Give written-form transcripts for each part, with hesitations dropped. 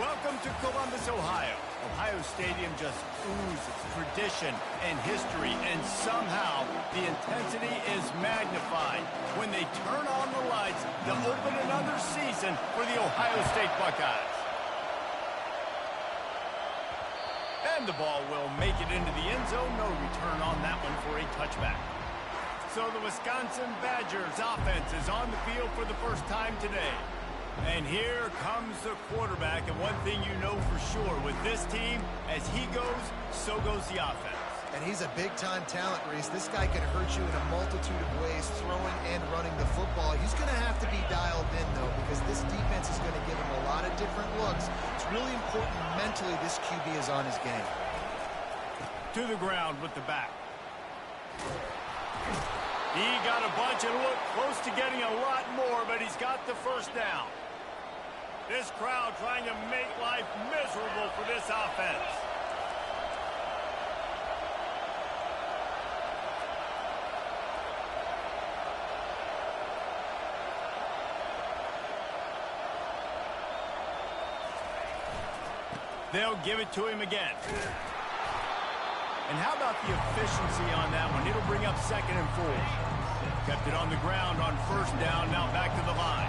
Welcome to Columbus, Ohio. Ohio Stadium just oozes tradition and history, and somehow the intensity is magnified when they turn on the lights to open another season for the Ohio State Buckeyes. And the ball will make it into the end zone. No return on that one for a touchback. So the Wisconsin Badgers offense is on the field for the first time today. And here comes the quarterback, and one thing you know for sure with this team, as he goes, so goes the offense. And he's a big-time talent, Reese. This guy can hurt you in a multitude of ways, throwing and running the football. He's going to have to be dialed in, though, because this defense is going to give him a lot of different looks. It's really important mentally this QB is on his game. To the ground with the back. He got a bunch and looked close to getting a lot more, but he's got the first down. This crowd trying to make life miserable for this offense. They'll give it to him again. And how about the efficiency on that one? It'll bring up 2nd and 4. Kept it on the ground on first down, now back to the line.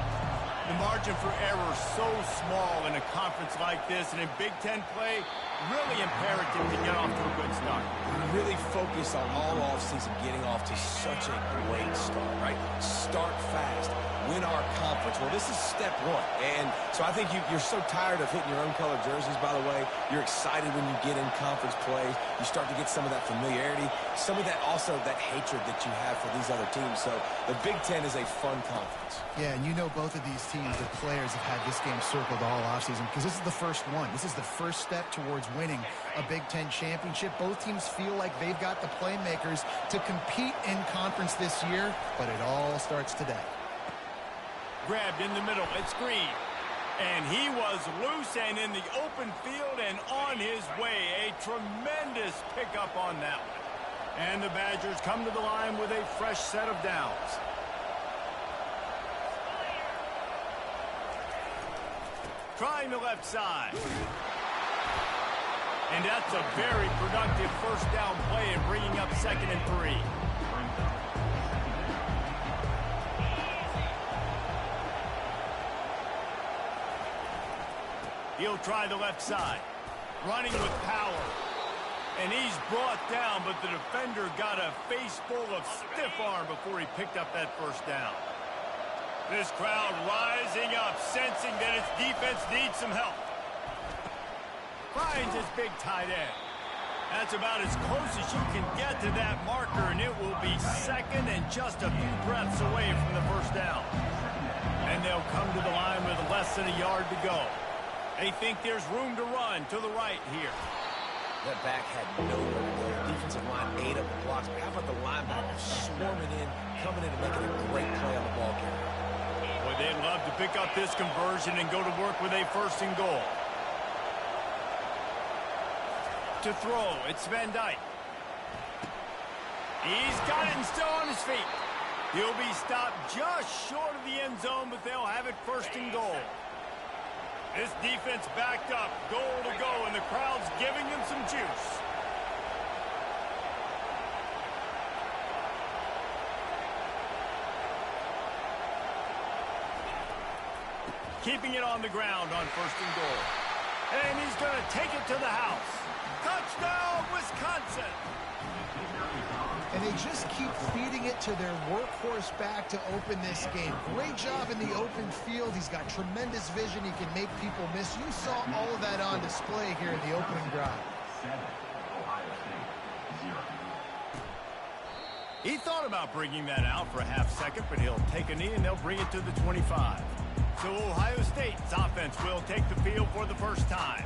The margin for error so small in a conference like this, and in Big Ten play, really imperative to get off to a good start. We really focus on all offseason getting off to such a great start, right? Start fast, win our conference. Well, this is step one. And so I think you're so tired of hitting your own color jerseys, by the way. You're excited when you get in conference play. You start to get some of that familiarity, some of that also that hatred that you have for these other teams. So the Big Ten is a fun conference. Yeah, and you know both of these teams, the players have had this game circled all offseason because this is the first one. This is the first step towards winning a Big Ten championship. Both teams feel like they've got the playmakers to compete in conference this year, but it all starts today. Grabbed in the middle, it's Green. And he was loose and in the open field and on his way. A tremendous pickup on that one. And the Badgers come to the line with a fresh set of downs. Trying the left side. And that's a very productive first down play and bringing up 2nd and 3. He'll try the left side. Running with power. And he's brought down, but the defender got a face full of stiff arm before he picked up that first down. This crowd rising up, sensing that its defense needs some help. Finds his big tight end. That's about as close as you can get to that marker, and it will be 2nd and just a few breaths away from the first down. And they'll come to the line with less than a yard to go. They think there's room to run to the right here. That back had nowhere to go. The defensive line ate up the blocks. But how about the linebackers swarming in, coming in and making a great play on the ball carrier? Boy, they'd love to pick up this conversion and go to work with a 1st and goal. To throw, it's Van Dyke. He's got it and still on his feet. He'll be stopped just short of the end zone, but they'll have it 1st and goal. This defense backed up, goal to go, and the crowd's giving them some juice. Keeping it on the ground on 1st and goal. And he's going to take it to the house. Touchdown, Wisconsin! And they just keep feeding it to their workhorse back to open this game. Great job in the open field. He's got tremendous vision. He can make people miss. You saw all of that on display here in the opening drive. He thought about bringing that out for a half second, but he'll take a knee and they'll bring it to the 25. So Ohio State's offense will take the field for the first time.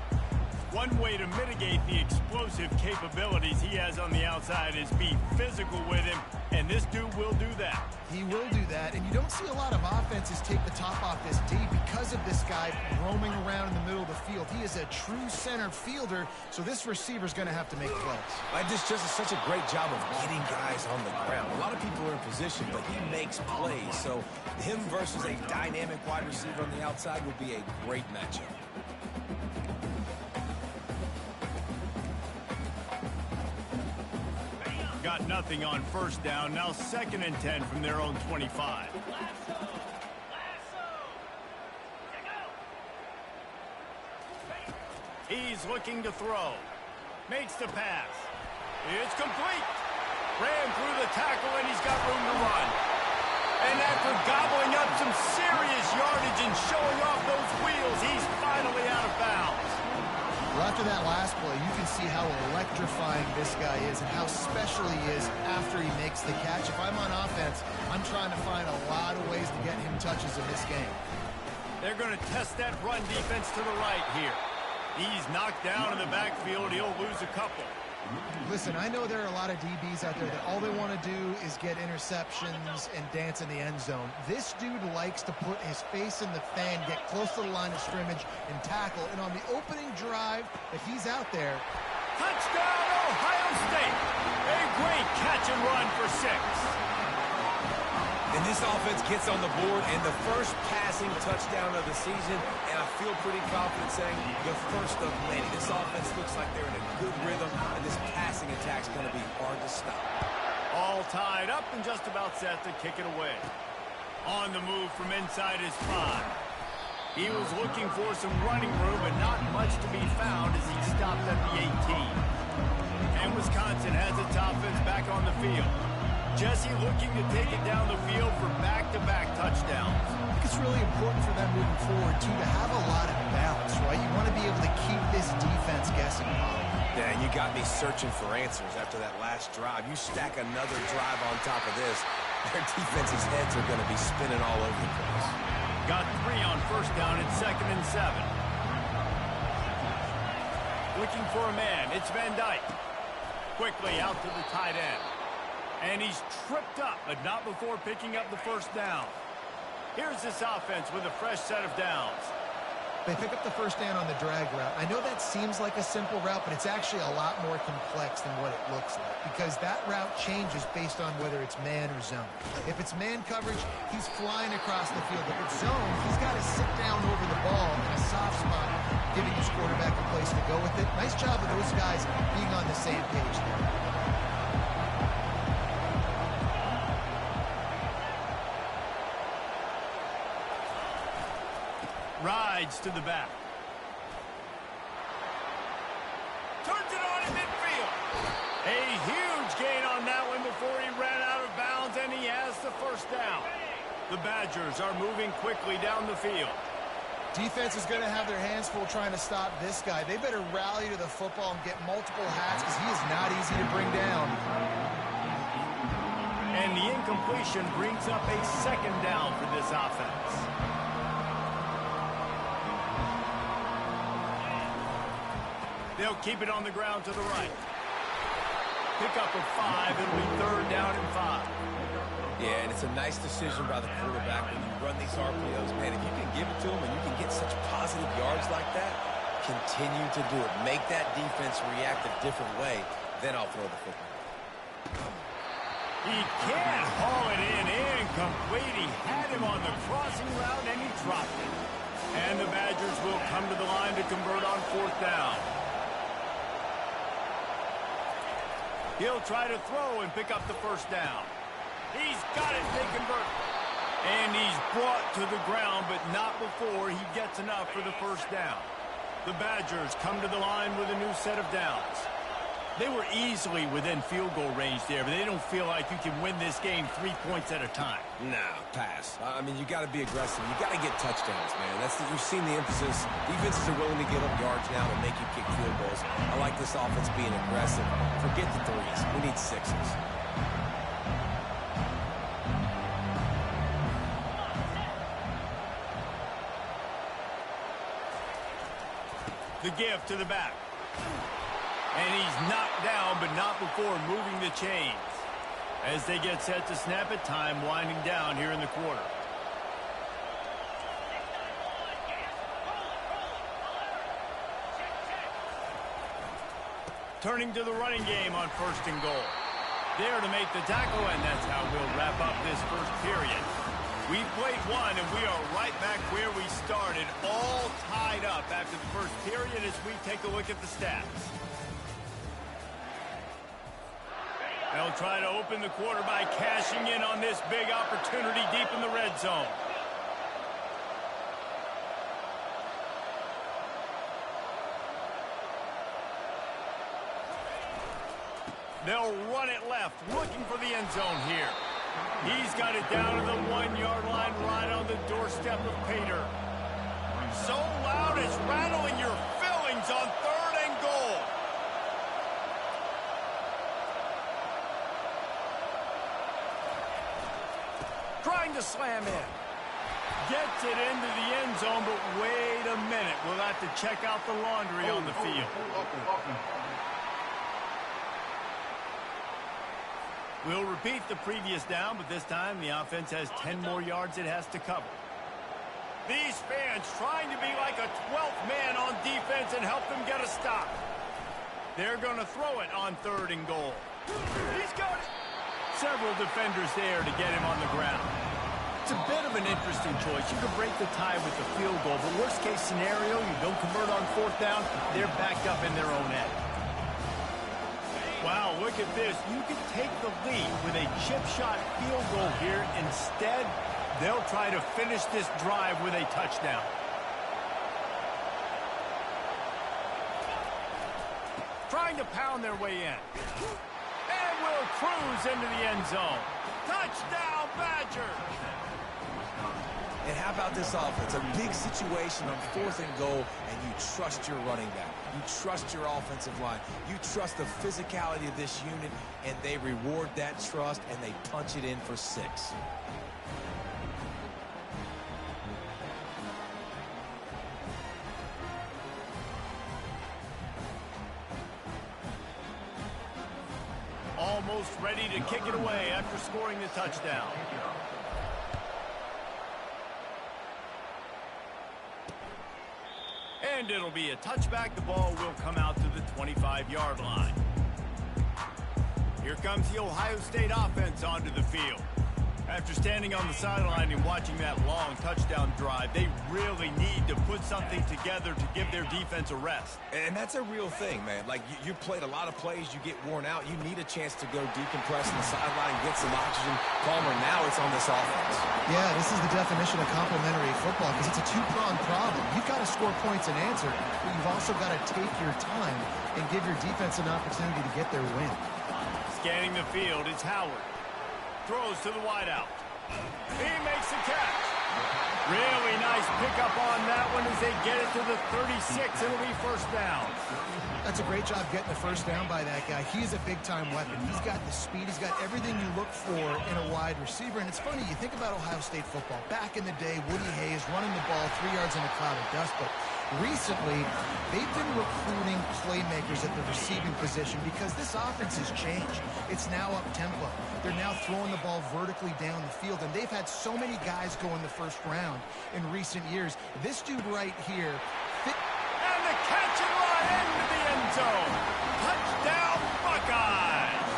One way to mitigate the explosive capabilities he has on the outside is be physical with him, and this dude will do that. He will do that, and you don't see a lot of offenses take the top off this D because of this guy roaming around in the middle of the field. He is a true center fielder, so this receiver's going to have to make plays. This just is such a great job of getting guys on the ground. A lot of people are in position, but he makes plays, so him versus a dynamic wide receiver on the outside would be a great matchup. got nothing on first down. Now 2nd and 10 from their own 25. He's looking to throw. Makes the pass. It's complete. Ran through the tackle, and he's got room to run. And after gobbling up some serious yardage and showing off those wheels, he's finally out of bounds. Well, after that last play, you can see how electrifying this guy is and how special he is after he makes the catch. If I'm on offense, I'm trying to find a lot of ways to get him touches in this game. They're going to test that run defense to the right here. He's knocked down in the backfield. He'll lose a couple. Listen, I know there are a lot of DBs out there that all they want to do is get interceptions and dance in the end zone. This dude likes to put his face in the fan, get close to the line of scrimmage, and tackle. And on the opening drive, if he's out there... Touchdown, Ohio State! A great catch and run for 6. And this offense gets on the board, and the first passing touchdown of the season, and I feel pretty confident saying the first of many. This offense looks like they're in a good rhythm, and this passing attack's going to be hard to stop. All tied up and just about set to kick it away. On the move from inside his 5. He was looking for some running room, but not much to be found as he stopped at the 18. And Wisconsin has its offense back on the field. Jesse looking to take it down the field for back-to-back touchdowns. I think it's really important for them moving forward, too, to have a lot of balance, right? You want to be able to keep this defense guessing. Yeah, and you got me searching for answers after that last drive. You stack another drive on top of this, their defense's heads are going to be spinning all over the place. Got 3 on first down at 2nd and 7. Looking for a man. It's Van Dyke. Quickly out to the tight end. And he's tripped up, but not before picking up the first down. Here's this offense with a fresh set of downs. They pick up the first down on the drag route. I know that seems like a simple route, but it's actually a lot more complex than what it looks like because that route changes based on whether it's man or zone. If it's man coverage, he's flying across the field. If it's zone, he's got to sit down over the ball in a soft spot, giving his quarterback a place to go with it. Nice job of those guys being on the same page there. Rides to the back. Turns it on in midfield. A huge gain on that one before he ran out of bounds, and he has the first down. The Badgers are moving quickly down the field. Defense is going to have their hands full trying to stop this guy. They better rally to the football and get multiple hats because he is not easy to bring down. And the incompletion brings up a 2nd down for this offense. They'll keep it on the ground to the right. Pick up a 5. It'll be 3rd down and 5. Yeah, and it's a nice decision by the quarterback when you run these RPOs. Man, if you can give it to him and you can get such positive yards like that, continue to do it. Make that defense react a different way. Then I'll throw the football. He can't haul it in. Incomplete. He had him on the crossing route, and he dropped it. And the Badgers will come to the line to convert on 4th down. He'll try to throw and pick up the first down. He's got it. They convert. And he's brought to the ground, but not before he gets enough for the first down. The Badgers come to the line with a new set of downs. They were easily within field goal range there, but they don't feel like you can win this game 3 points at a time. No, pass. I mean, you got to be aggressive. You got to get touchdowns, man. You've seen the emphasis. Defenses are willing to give up yards now and make you kick field goals. I like this offense being aggressive. Forget the 3s. We need 6s. The give to the back. And he's knocked down, but not before moving the chains. As they get set to snap it, time winding down here in the quarter. Turning to the running game on 1st and goal. There to make the tackle, and that's how we'll wrap up this first period. We've played one, and we are right back where we started, all tied up after the first period as we take a look at the stats. They'll try to open the quarter by cashing in on this big opportunity deep in the red zone. They'll run it left, looking for the end zone here. He's got it down to the 1-yard line, right on the doorstep of Pater. So loud it's rattling your fillings on 3rd and goal. Trying to slam in. Gets it into the end zone, but wait a minute. We'll have to check out the laundry on the field. We'll repeat the previous down, but this time the offense has 10 more yards it has to cover. These fans trying to be like a 12th man on defense and help them get a stop. They're going to throw it on 3rd and goal. He's got it. Several defenders there to get him on the ground. It's a bit of an interesting choice. You could break the tie with the field goal, but worst case scenario, you don't convert on 4th down, they're backed up in their own end. Wow, look at this. You can take the lead with a chip shot field goal here. Instead, they'll try to finish this drive with a touchdown. Trying to pound their way in. And will cruise into the end zone. Touchdown, Badgers! And how about this offense? A big situation on 4th and goal, and you trust your running back. You trust your offensive line. You trust the physicality of this unit, and they reward that trust, and they punch it in for 6. Almost ready to kick it away after scoring the touchdown. And it'll be a touchback. The ball will come out to the 25-yard line. Here comes the Ohio State offense onto the field. After standing on the sideline and watching that long touchdown drive, they really need to put something together to give their defense a rest. And that's a real thing, man. Like, you played a lot of plays, you get worn out. You need a chance to go decompress on the sideline, get some oxygen. Palmer, now it's on this offense. Yeah, this is the definition of complementary football because it's a two-pronged problem. You've got to score points and answer, but you've also got to take your time and give your defense an opportunity to get their win. Scanning the field, it's Howard. Throws to the wideout. He makes the catch. Really nice pickup on that one as they get it to the 36. It'll be 1st down. That's a great job getting the 1st down by that guy. He's a big-time weapon. He's got the speed. He's got everything you look for in a wide receiver. And it's funny, you think about Ohio State football. Back in the day, Woody Hayes running the ball 3 yards in a cloud of dust. But recently, they've been recruiting playmakers at the receiving position because this offense has changed. It's now up-tempo. They're now throwing the ball vertically down the field, and they've had so many guys go in the 1st round in recent years. This dude right here... And the catch and run into the end zone. Touchdown, Buckeyes!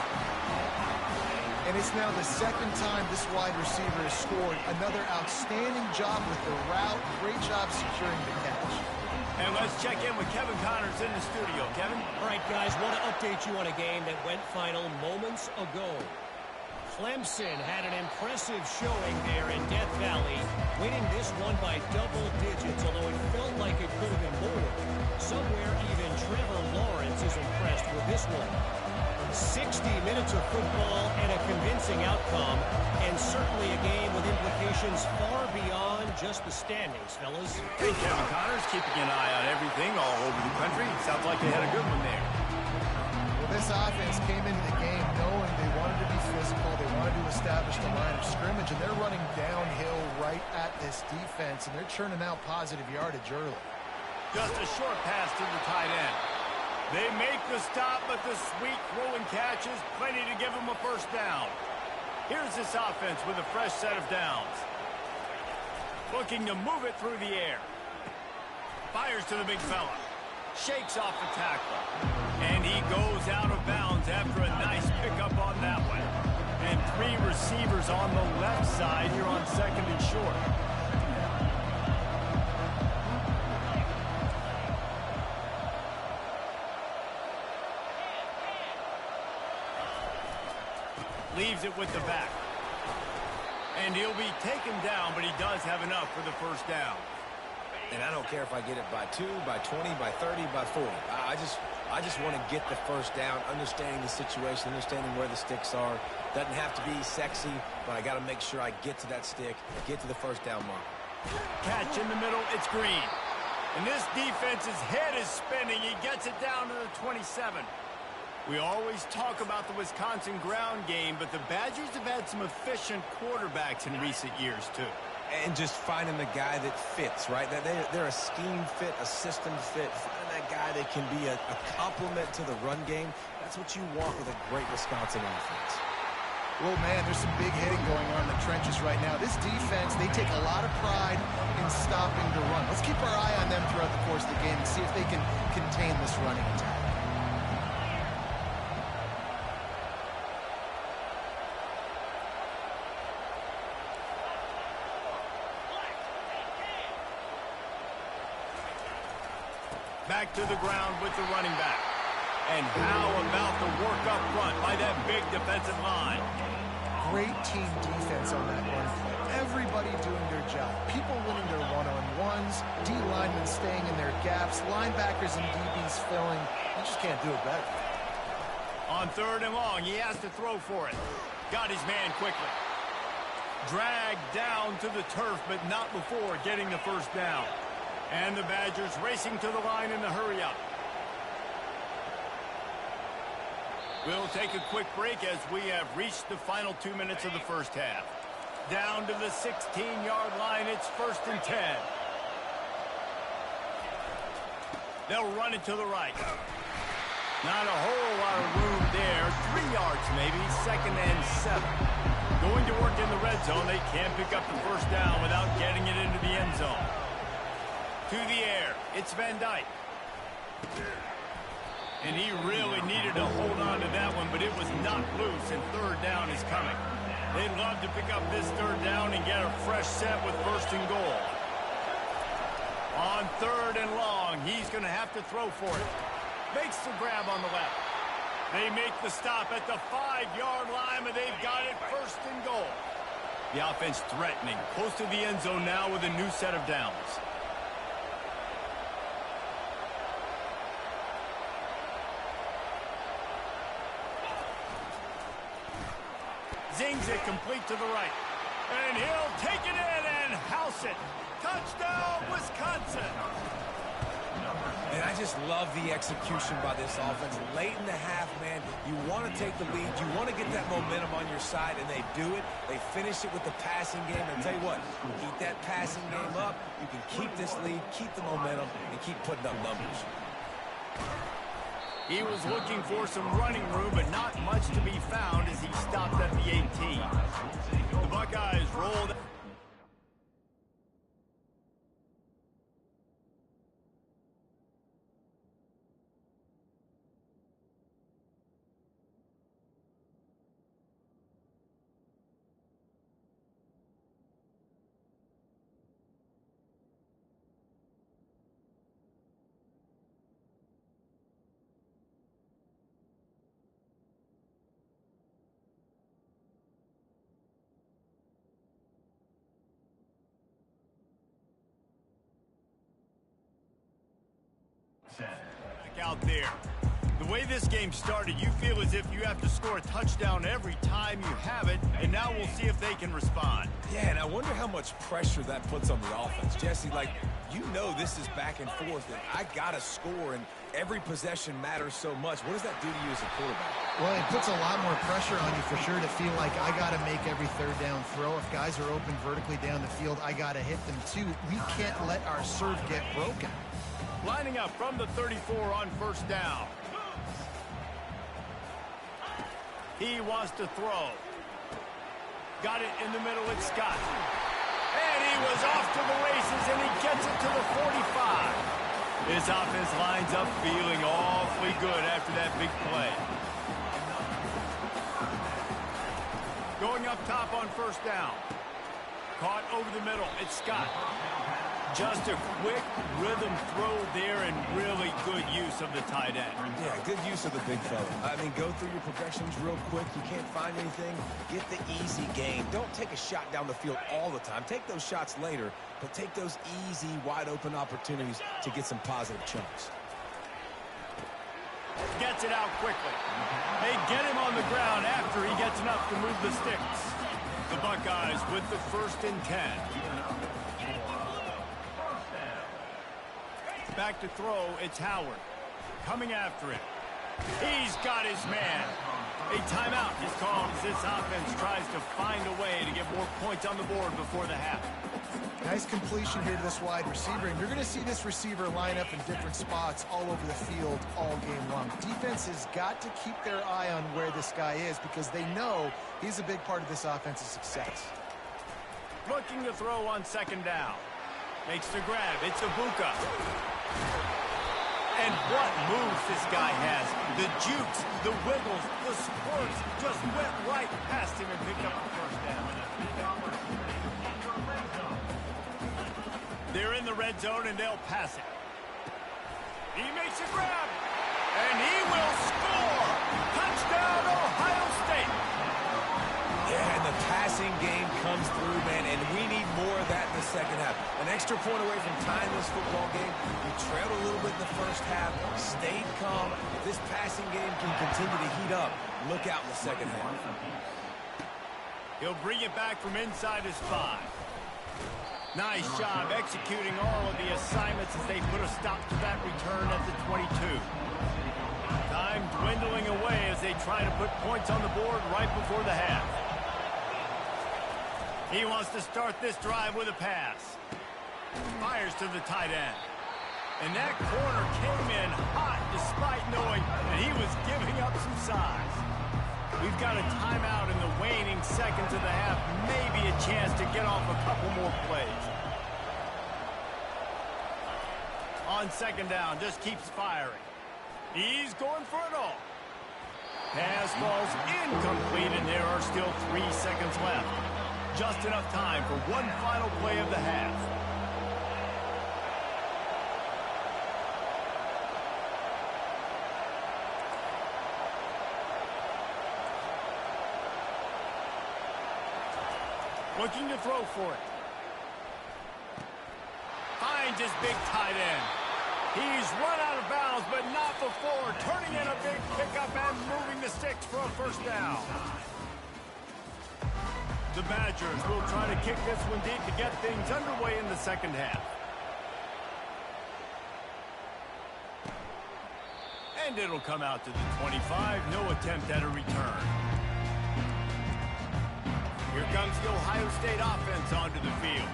And it's now the 2nd time this wide receiver has scored. Another outstanding job with the route. Great job securing the catch. And let's check in with Kevin Connors in the studio. Kevin? All right, guys, want to update you on a game that went final moments ago. Clemson had an impressive showing there in Death Valley, winning this one by double digits, although it felt like it could have been more. Somewhere even Trevor Lawrence is impressed with this one. 60 minutes of football and a convincing outcome, and certainly a game with implications far beyond just the standings, fellas. Hey, Kevin Connors, keeping an eye on everything all over the country. Sounds like they had a good one there. Well, this offense came into the game knowing they wanted to be physical, they wanted to establish the line of scrimmage, and they're running downhill right at this defense, and they're churning out positive yardage early. Just a short pass to the tight end. They make the stop, but the sweet throwing catch is plenty to give them a 1st down. Here's this offense with a fresh set of downs. Looking to move it through the air. Fires to the big fella. Shakes off the tackle. And he goes out of bounds after a nice pickup on that one. And 3 receivers on the left side here on 2nd and short. leaves it with the back. And he'll be taken down, but he does have enough for the first down. And I don't care if I get it by 2, by 20, by 30, by 40. I just want to get the first down, understanding the situation, understanding where the sticks are. Doesn't have to be sexy, but I got to make sure I get to that stick, get to the first down mark. Catch in the middle, it's Green. And this defense's head is spinning. He gets it down to the 27. We always talk about the Wisconsin ground game, but the Badgers have had some efficient quarterbacks in recent years, too. And just finding the guy that fits, right? They're a scheme fit, a system fit. Finding that guy that can be a complement to the run game. That's what you want with a great Wisconsin offense. Well, man, there's some big hitting going on in the trenches right now. This defense, they take a lot of pride in stopping the run. Let's keep our eye on them throughout the course of the game and see if they can contain this running attack. Back to the ground with the running back. And how about the work up front by that big defensive line? Great team defense on that run play. Everybody doing their job. People winning their one-on-ones, D linemen staying in their gaps, linebackers and DBs filling. You just can't do it better. On 3rd and long, he has to throw for it. Got his man quickly. Dragged down to the turf, but not before getting the first down. And the Badgers racing to the line in the hurry-up. We'll take a quick break as we have reached the final 2 minutes of the first half. Down to the 16-yard line, it's 1st and 10. They'll run it to the right. Not a whole lot of room there. 3 yards maybe, 2nd and 7. Going to work in the red zone. They can't pick up the first down without getting it into the end zone. To the air, it's Van Dyke. And he really needed to hold on to that one, but it was knocked loose, and 3rd down is coming. They'd love to pick up this 3rd down and get a fresh set with 1st and goal. On 3rd and long, he's going to have to throw for it. Makes the grab on the left. They make the stop at the 5-yard line, but they've got it 1st and goal. The offense threatening, close to the end zone now with a new set of downs. Zings it complete to the right. And he'll take it in and house it. Touchdown, Wisconsin. And I just love the execution by this offense. Late in the half, man, you want to take the lead. You want to get that momentum on your side, and they do it. They finish it with the passing game. And tell you what, keep that passing game up. You can keep this lead, keep the momentum, and keep putting up numbers. He was looking for some running room, but not much to be found as he stopped at the 18. The Buckeyes rolled. Out there. The way this game started, you feel as if you have to score a touchdown every time you have it, and now we'll see if they can respond. Yeah, and I wonder how much pressure that puts on the offense. Jesse, like, you know this is back and forth, and I got to score, and every possession matters so much. What does that do to you as a quarterback? Well, it puts a lot more pressure on you for sure to feel like I got to make every 3rd down throw. If guys are open vertically down the field, I got to hit them too. We can't let our serve get broken. Lining up from the 34 on 1st down. He wants to throw. Got it in the middle, it's Scott. And he was off to the races, and he gets it to the 45. His offense lines up feeling awfully good after that big play. Going up top on 1st down. Caught over the middle, it's Scott. Just a quick rhythm throw there and really good use of the tight end. Yeah, good use of the big fella. I mean, go through your progressions real quick. You can't find anything. Get the easy gain. Don't take a shot down the field all the time. Take those shots later, but take those easy, wide-open opportunities to get some positive chunks. Gets it out quickly. They get him on the ground after he gets enough to move the sticks. The Buckeyes with the 1st and 10. Back to throw, it's Howard. Coming after it. He's got his man. A timeout is called as this offense tries to find a way to get more points on the board before the half. Nice completion here to this wide receiver, and you're going to see this receiver line up in different spots all over the field all game long. Defense has got to keep their eye on where this guy is because they know he's a big part of this offense's success. Looking to throw on 2nd down. Makes the grab. It's Ibuka. And what moves this guy has. The jukes, the wiggles, the squirts just went right past him and picked up the 1st down. They're in the red zone and they'll pass it. He makes a grab. And he will score. Touchdown, Ohio State. Yeah, and the passing game comes through, man, and we need more of that in the 2nd half. An extra point away from tying this football game. You trailed a little bit in the 1st half, stayed calm. If this passing game can continue to heat up, look out in the 2nd half. He'll bring it back from inside his 5. Nice job executing all of the assignments as they put a stop to that return at the 22. Time dwindling away as they try to put points on the board right before the half. He wants to start this drive with a pass. Fires to the tight end. And that corner came in hot despite knowing that he was giving up some size. We've got a timeout in the waning seconds of the half. Maybe a chance to get off a couple more plays. On 2nd down, just keeps firing. He's going for it all. Pass falls incomplete, and there are still 3 seconds left. Just enough time for one final play of the half. Looking to throw for it. Finds his big tight end. He's run out of bounds, but not before. Turning in a big pickup and moving the sticks for a 1st down. The Badgers will try to kick this one deep to get things underway in the 2nd half. And it'll come out to the 25. No attempt at a return. Here comes the Ohio State offense onto the field.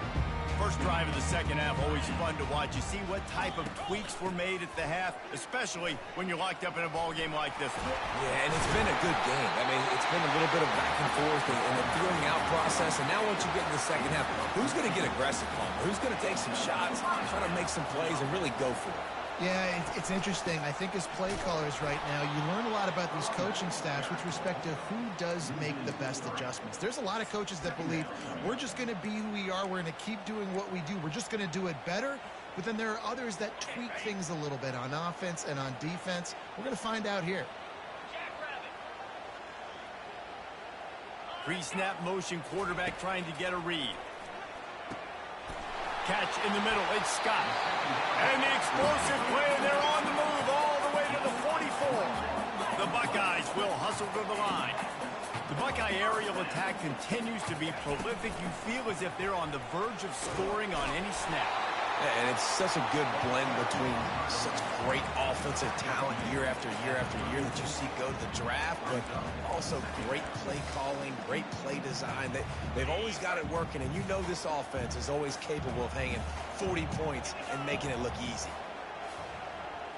First drive of the 2nd half, always fun to watch. You see what type of tweaks were made at the half, especially when you're locked up in a ball game like this one. Yeah, and it's been a good game. I mean, it's been a little bit of back and forth and a feeling out process. And now once you get in the 2nd half, who's going to get aggressive, Palmer? Who's going to take some shots, try to make some plays, and really go for it? Yeah, it's interesting. I think as play callers right now, you learn a lot about these coaching staffs with respect to who does make the best adjustments. There's a lot of coaches that believe we're just going to be who we are. We're going to keep doing what we do. We're just going to do it better. But then there are others that tweak things a little bit on offense and on defense. We're going to find out here. Pre-snap motion quarterback trying to get a read. Catch in the middle, it's Scott. And the explosive play, and they're on the move all the way to the 44. The Buckeyes will hustle to the line. The Buckeye aerial attack continues to be prolific. You feel as if they're on the verge of scoring on any snap. And it's such a good blend between such great offensive talent year after year after year that you see go to the draft, but also great play calling, great play design. They've always got it working, and you know this offense is always capable of hanging 40 points and making it look easy.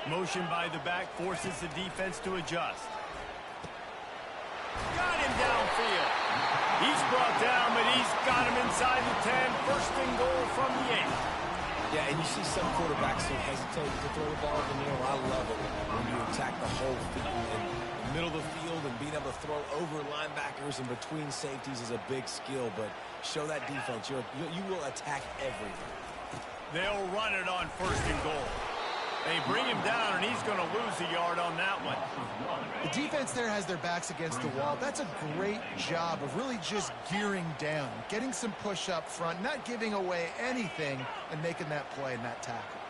Motion by the back forces the defense to adjust. Got him downfield. He's brought down, but he's got him inside the 10. First and goal from the 8. Yeah, and you see some quarterbacks who hesitate to throw the ball in the middle. I love it when you attack the whole field. In the middle of the field and being able to throw over linebackers and between safeties is a big skill, but show that defense. You will attack everything. They'll run it on 1st and goal. They bring him down, and he's going to lose a yard on that one. The defense there has their backs against the wall. That's a great job of really just gearing down, getting some push up front, not giving away anything, and making that play and that tackle.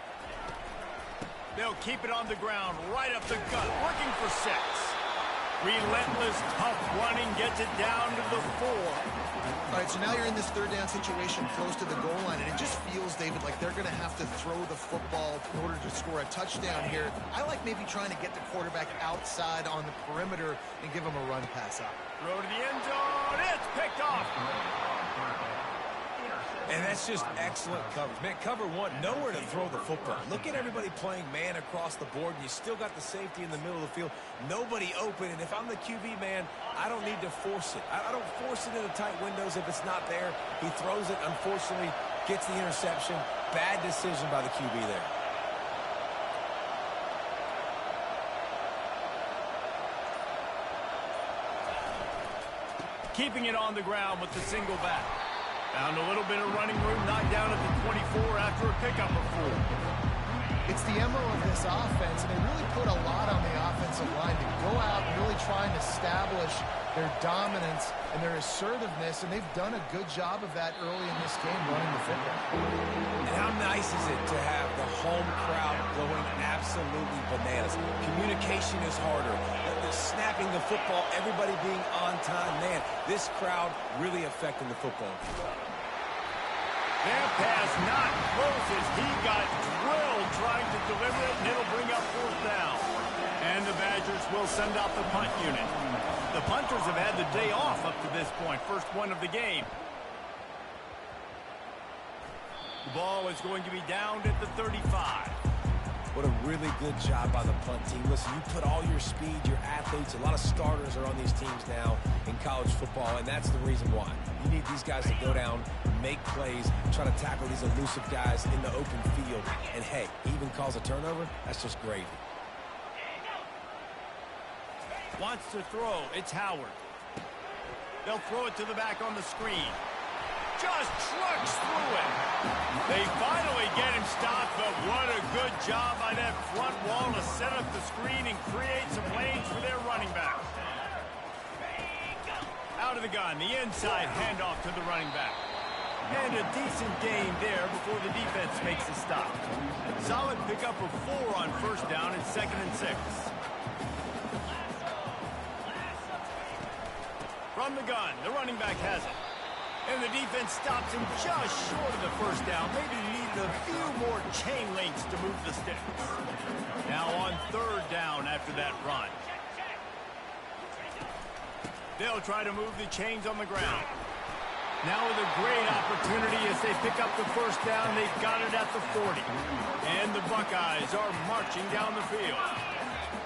They'll keep it on the ground, right up the gut, working for 6. Relentless, tough running, gets it down to the 4. All right, so now you're in this 3rd down situation close to the goal line, and it just feels, David, like they're going to have to throw the football in order to score a touchdown here. I like maybe trying to get the quarterback outside on the perimeter and give him a run pass out. Throw to the end zone. It's picked off. And that's just excellent coverage. Man, cover 1, nowhere to throw the football. Look at everybody playing man across the board, and you still got the safety in the middle of the field. Nobody open, and if I'm the QB, man, I don't need to force it. I don't force it into tight windows if it's not there. He throws it, unfortunately, gets the interception. Bad decision by the QB there. Keeping it on the ground with the single back. Found a little bit of running room, knocked down at the 24 after a pickup of 4. It's the MO of this offense, and they really put a lot on the offensive line to go out and really try and establish their dominance and their assertiveness, and they've done a good job of that early in this game running the football. And how nice is it to have the home crowd going absolutely bananas? Communication is harder. The snapping the football, everybody being on time. Man, this crowd really affecting the football. Their pass not close as he got drilled trying to deliver it, and it'll bring up 4th down. And the Badgers will send out the punt unit. The punters have had the day off up to this point. First one of the game. The ball is going to be downed at the 35. What a really good job by the punt team. Listen, you put all your speed, your athletes, a lot of starters are on these teams now in college football, and that's the reason why. You need these guys to go down, make plays, try to tackle these elusive guys in the open field. And, hey, even calls a turnover, that's just gravy. Wants to throw. It's Howard. They'll throw it to the back on the screen. Just trucks through it. They finally get him stopped, but what a good job by that front wall to set up the screen and create some lanes for their running back. Out of the gun, the inside handoff to the running back. And a decent game there before the defense makes a stop. Solid pickup of 4 on 1st down and 2nd and 6. From the gun, the running back has it. And the defense stops him just short of the 1st down. Maybe needed a few more chain links to move the sticks. Now on 3rd down after that run. They'll try to move the chains on the ground. Now with a great opportunity as they pick up the 1st down. They've got it at the 40. And the Buckeyes are marching down the field.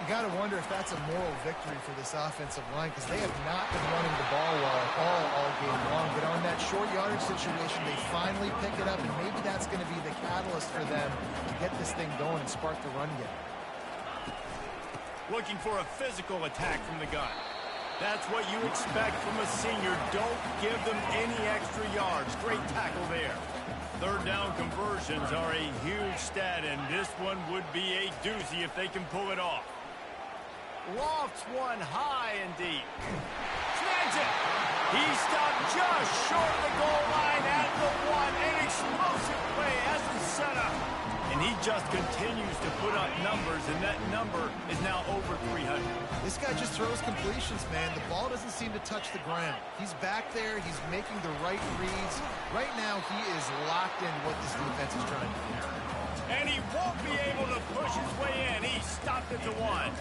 You got to wonder if that's a moral victory for this offensive line, because they have not been running the ball well at all game long. But on that short yardage situation, they finally pick it up, and maybe that's going to be the catalyst for them to get this thing going and spark the run game. Looking for a physical attack from the gun. That's what you expect from a senior. Don't give them any extra yards. Great tackle there. 3rd down conversions are a huge stat, and this one would be a doozy if they can pull it off. Lofts one high and deep. Snags it. He stopped just short of the goal line at the 1. An explosive play as the setup. And he just continues to put up numbers, and that number is now over 300. This guy just throws completions, man. The ball doesn't seem to touch the ground. He's back there. He's making the right reads. Right now, he is locked in what this defense is trying to do. And he won't be able to push his way in. He stopped at the 1.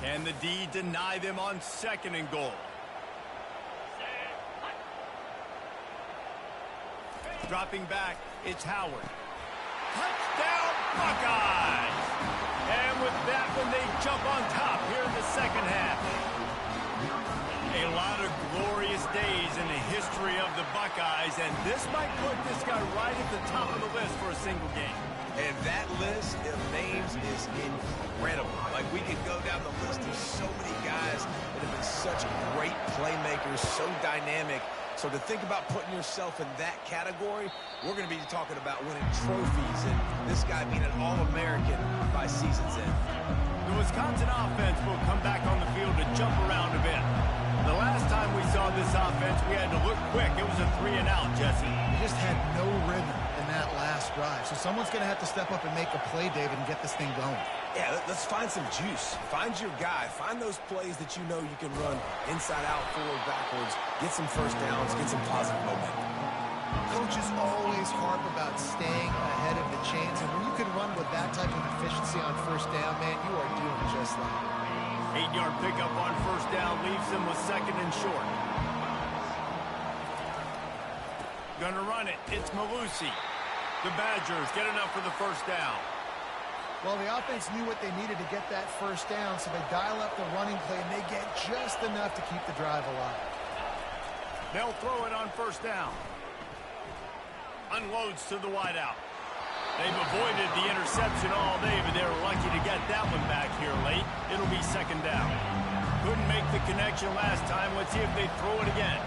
Can the D deny them on 2nd and goal? Dropping back, it's Howard. Touchdown, Buckeyes! And with that one, they jump on top here in the 2nd half. A lot of glorious days in the history of the Buckeyes, and this might put this guy right at the top of the list for a single game. And that list of names is incredible. Like, we could go down the list. There's so many guys that have been such great playmakers, so dynamic. So to think about putting yourself in that category, we're going to be talking about winning trophies and this guy being an All-American by season's end. The Wisconsin offense will come back on the field to jump around a bit. The last time we saw this offense, we had to look quick. It was a 3-and-out, Jesse. We just had no rhythm in that last drive. So someone's going to have to step up and make a play, David, and get this thing going. Yeah, let's find some juice. Find your guy. Find those plays that you know you can run inside out, forward, backwards. Get some first downs. Get some positive momentum. Coaches always harp about staying ahead of the chains, and when you can run with that type of efficiency on first down, man, you are doing just that. 8-yard pickup on first down leaves them with second and short. Gonna run it. It's Malusi. The Badgers get enough for the first down. Well, the offense knew what they needed to get that first down, so they dial up the running play, and they get just enough to keep the drive alive. They'll throw it on first down. Unloads to the wideout. They've avoided the interception all day, but they were lucky to get that one back here late. It'll be second down. Couldn't make the connection last time. Let's see if they throw it again.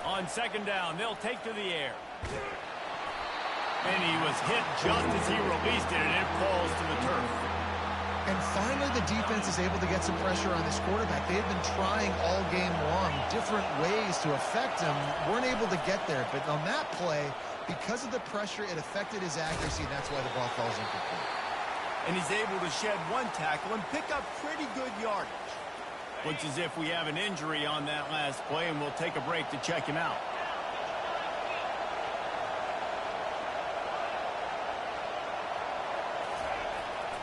On second down, they'll take to the air. And he was hit just as he released it, and it falls to the turf. And finally, the defense is able to get some pressure on this quarterback. They had been trying all game long different ways to affect him. Weren't able to get there. But on that play, because of the pressure, it affected his accuracy, and that's why the ball falls incomplete. And he's able to shed one tackle and pick up pretty good yardage. Looks as if we have an injury on that last play, and we'll take a break to check him out.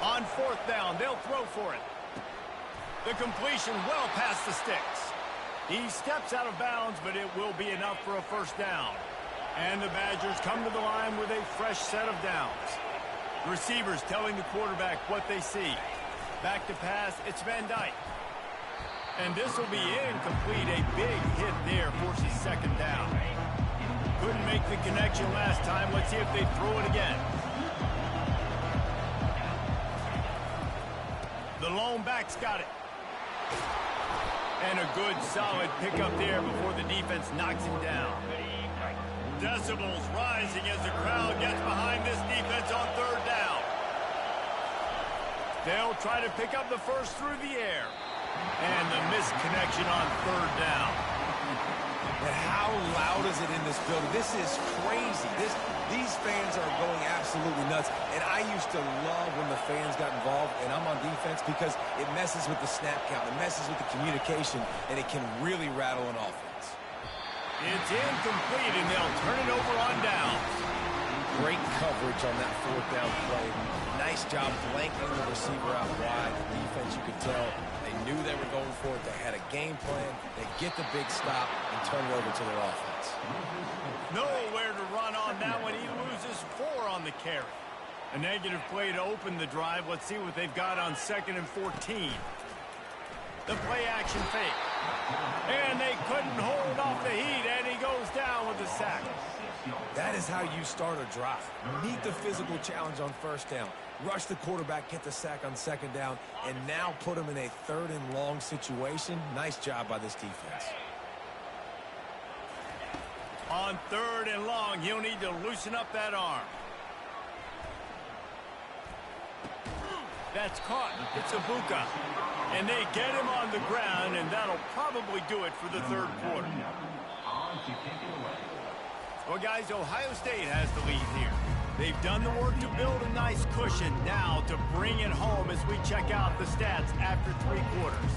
On fourth down, they'll throw for it. The completion well past the sticks. He steps out of bounds, but it will be enough for a first down. And the Badgers come to the line with a fresh set of downs. The receivers telling the quarterback what they see. Back to pass, it's Van Dyke. And this will be incomplete. A big hit there forces second down. Couldn't make the connection last time. Let's see if they throw it again. The lone back's got it. And a good, solid pickup there before the defense knocks him down. Decibels rising as the crowd gets behind this defense on third down. They'll try to pick up the first through the air. And the missed connection on third down. And how loud is it in this building? This is crazy. These fans are going absolutely nuts. And I used to love when the fans got involved, and I'm on defense, because it messes with the snap count. It messes with the communication, and it can really rattle an offense. It's incomplete, and they'll turn it over on downs. Great coverage on that fourth down play. Nice job blanketing the receiver out wide. The defense, you could tell, they knew they were going for it. They had a game plan. They get the big stop and turn it over to their offense. Nowhere to run on that one. He loses 4 on the carry. A negative play to open the drive. Let's see what they've got on 2nd and 14. The play action fake. And they couldn't hold off the heat, and he goes down with the sack. That is how you start a drive. Meet the physical challenge on first down. Rush the quarterback, get the sack on second down, and now put him in a 3rd and long situation. Nice job by this defense. On 3rd and long, he'll need to loosen up that arm. That's caught. It's Ibuka. And they get him on the ground, and that'll probably do it for the 3rd quarter. Well, guys, Ohio State has the lead here. They've done the work to build a nice cushion. Now to bring it home as we check out the stats after 3 quarters.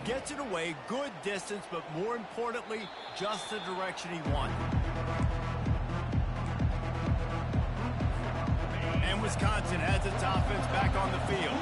Gets it away, good distance, but more importantly, just the direction he wanted. And Wisconsin has its offense back on the field.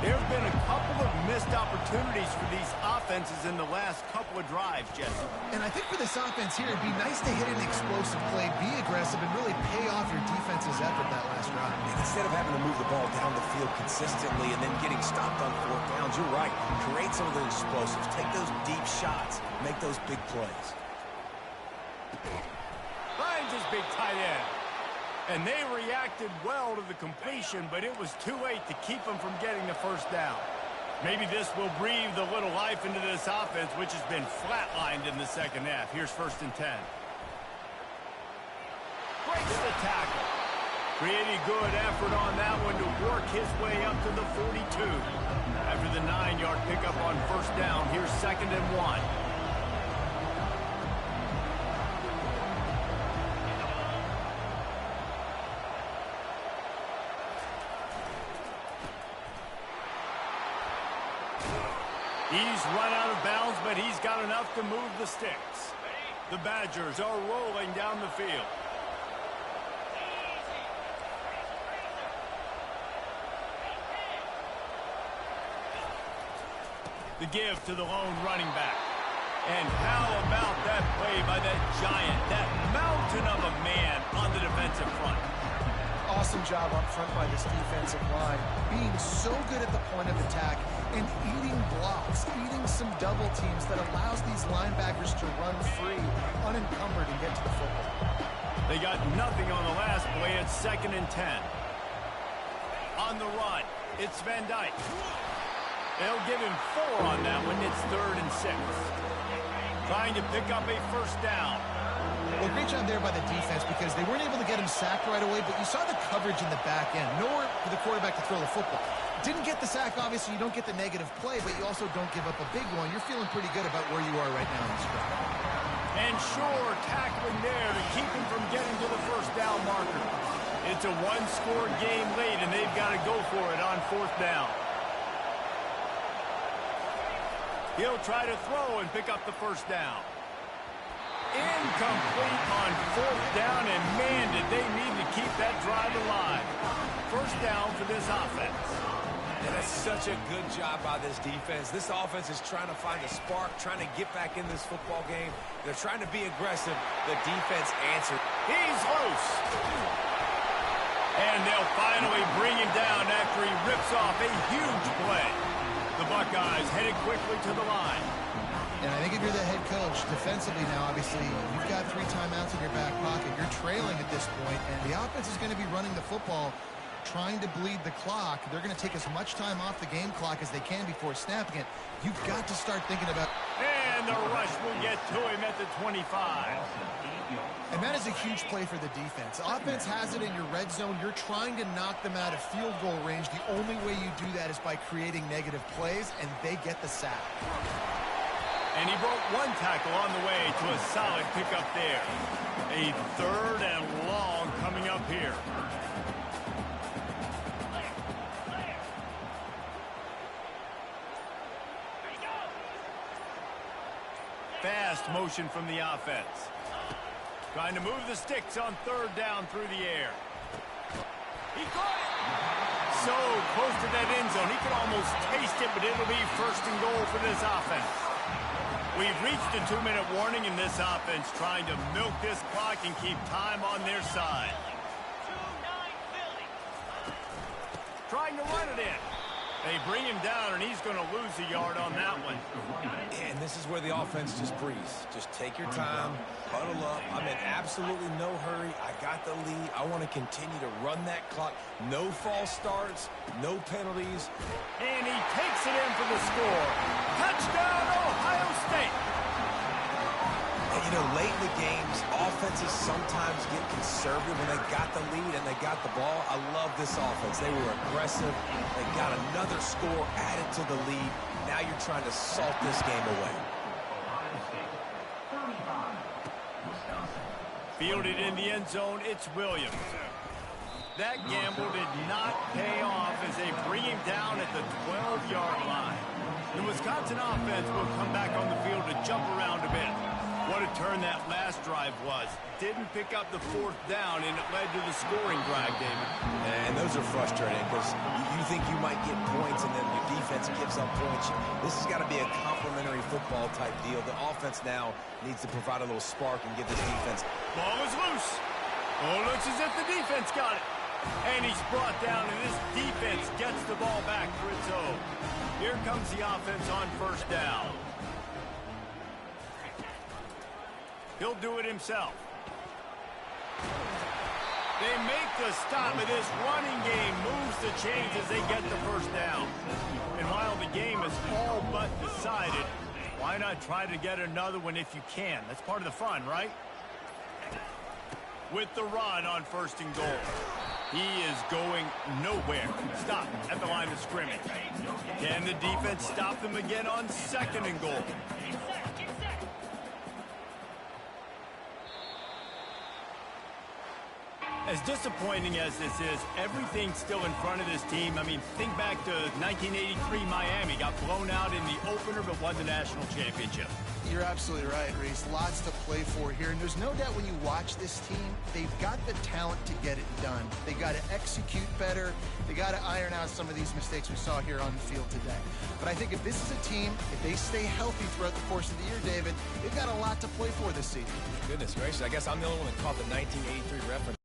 There have been a couple of missed opportunities for these offenses in the last couple of drives, Jesse. And I think for this offense here, it'd be nice to hit an explosive play, be aggressive, and really pay off your defense's effort that last drive. And instead of having to move the ball down the field consistently and then getting stopped on 4th downs, you're right. Create some of those explosives. Take those deep shots. Make those big plays. Finds his big tight end. And they reacted well to the completion, but it was too late to keep them from getting the first down. Maybe this will breathe a little life into this offense, which has been flatlined in the second half. Here's 1st and 10. Breaks the tackle. Pretty good effort on that one to work his way up to the 42. After the 9-yard pickup on 1st down, here's 2nd and 1. He's run out of bounds, but he's got enough to move the sticks. The Badgers are rolling down the field. The give to the lone running back. And how about that play by that giant, that mountain of a man on the defensive front? Awesome job up front by this defensive line, being so good at the point of attack and eating blocks, eating some double teams that allows these linebackers to run free, unencumbered, and get to the football. They got nothing on the last play. It's 2nd and 10. On the run, it's Van Dyke. They'll give him 4 on that one. It's 3rd and 6. Trying to pick up a 1st down. Well, great job there by the defense because they weren't able to get him sacked right away, but you saw the coverage in the back end. Nowhere for the quarterback to throw the football. Didn't get the sack, obviously. You don't get the negative play, but you also don't give up a big one. You're feeling pretty good about where you are right now in this drive. And sure, tackling there to keep him from getting to the 1st down marker. It's a 1-score game late, and they've got to go for it on 4th down. He'll try to throw and pick up the 1st down. Incomplete on 4th down, and man, did they need to keep that drive alive. 1st down for this offense. And that's such a good job by this defense. This offense is trying to find a spark, trying to get back in this football game. They're trying to be aggressive. The defense answered. He's loose. And they'll finally bring him down after he rips off a huge play. The Buckeyes headed quickly to the line. And I think if you're the head coach, defensively now, obviously, you've got 3 timeouts in your back pocket. You're trailing at this point, and the offense is going to be running the football, trying to bleed the clock. They're going to take as much time off the game clock as they can before snapping it. You've got to start thinking about... And the rush will get to him at the 25. And that is a huge play for the defense. Offense has it in your red zone. You're trying to knock them out of field goal range. The only way you do that is by creating negative plays, and they get the sack. And he broke 1 tackle on the way to a solid pickup there. A 3rd and long coming up here. Fast motion from the offense. Trying to move the sticks on 3rd down through the air. He caught it! So close to that end zone. He could almost taste it, but it'll be 1st and goal for this offense. We've reached a 2-minute warning in this offense, trying to milk this clock and keep time on their side. Trying to run it in. They bring him down, and he's going to lose a yard on that one. And this is where the offense just breathes. Just take your time, huddle up. I'm in absolutely no hurry. I got the lead. I want to continue to run that clock. No false starts, no penalties. And he takes it in for the score. Touchdown, Ohio State. And, you know, late in the games, offenses sometimes get conservative when they got the lead and they got the ball. I love this offense. They were aggressive. They got another score added to the lead. Now you're trying to salt this game away. Fielded in the end zone, it's Williams. That gamble did not pay off as they bring him down at the 12-yard line. The Wisconsin offense will come back on the field to jump around a bit. What a turn that last drive was. Didn't pick up the 4th down, and it led to the scoring drive, David. And those are frustrating because you think you might get points, and then your defense gives up points. This has got to be a complementary football type deal. The offense now needs to provide a little spark and give this defense. Ball is loose. Oh, looks as if the defense got it. And he's brought down, and this defense gets the ball back for its own. Here comes the offense on 1st down. He'll do it himself. They make the stop, and this running game moves the chains as they get the first down. And while the game is all but decided, why not try to get another one if you can? That's part of the fun, right? With the run on 1st and goal. He is going nowhere. Stop at the line of scrimmage. Can the defense stop them again on 2nd and goal? As disappointing as this is, everything's still in front of this team. I mean, think back to 1983 Miami. Got blown out in the opener but won the national championship. You're absolutely right, Reese. Lots to play for here. And there's no doubt when you watch this team, they've got the talent to get it done. They got to execute better. They got to iron out some of these mistakes we saw here on the field today. But I think if this is a team, if they stay healthy throughout the course of the year, David, they've got a lot to play for this season. Goodness gracious, I guess I'm the only one that caught the 1983 reference.